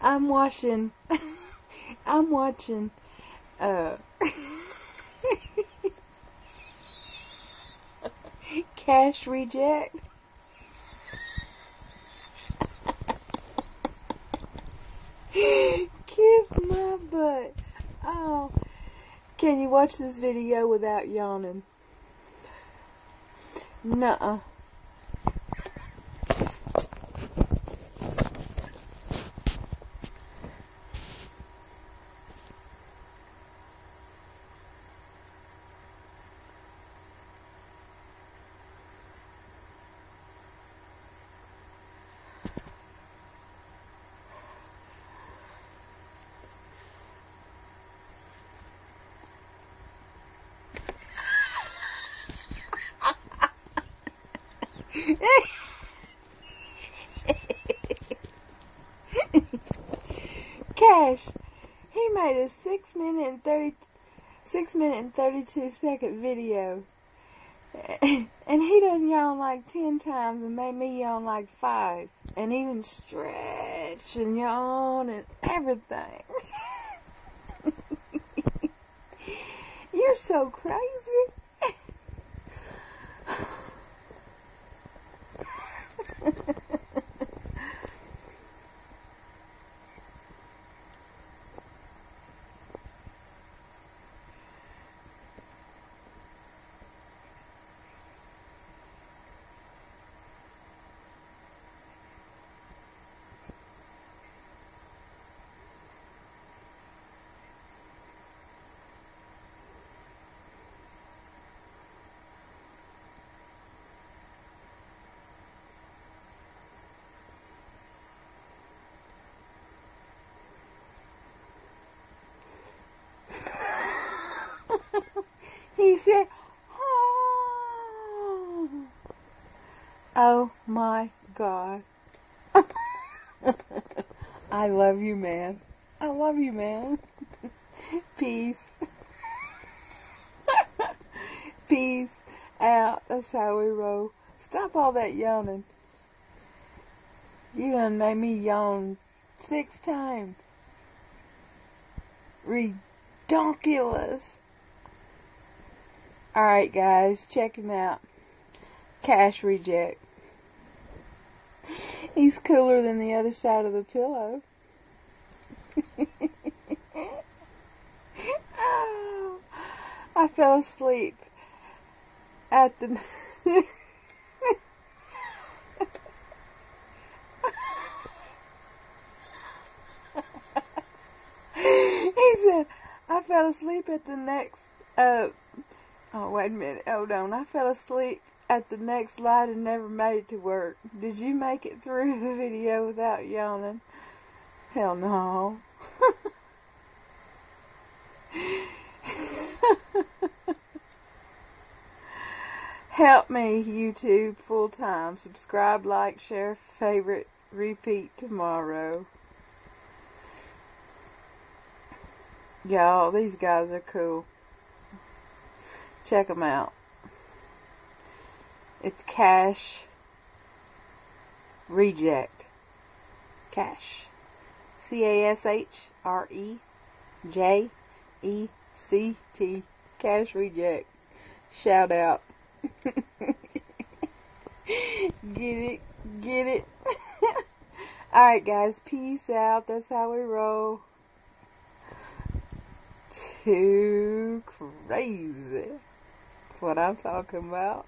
I'm watching Cash Reject. Kiss my butt. Oh, can you watch this video without yawning? Nuh-uh. Cash, he made a 6 minute and 32 second video, and he done yawn like 10 times and made me yawn like 5, and even stretch and yawn and everything. You're so crazy. He said, oh my God. I love you, man. I love you, man. Peace. Peace out. That's how we roll. Stop all that yawning. You done made me yawn 6 times. Redonkulous. Alright guys, check him out. Cash Reject. He's cooler than the other side of the pillow. Oh, I fell asleep at the... He said, I fell asleep at the next... Oh, wait a minute. Hold on. I fell asleep at the next light and never made it to work. Did you make it through the video without yawning? Hell no. Help me, YouTube, full time. Subscribe, like, share, favorite, repeat tomorrow. Y'all, these guys are cool. Check them out. It's Cash Reject. Cash. CASHREJECT. Cash Reject. Shout out. Get it? Get it? Alright guys, peace out. That's how we roll. Too crazy. That's what I'm talking about.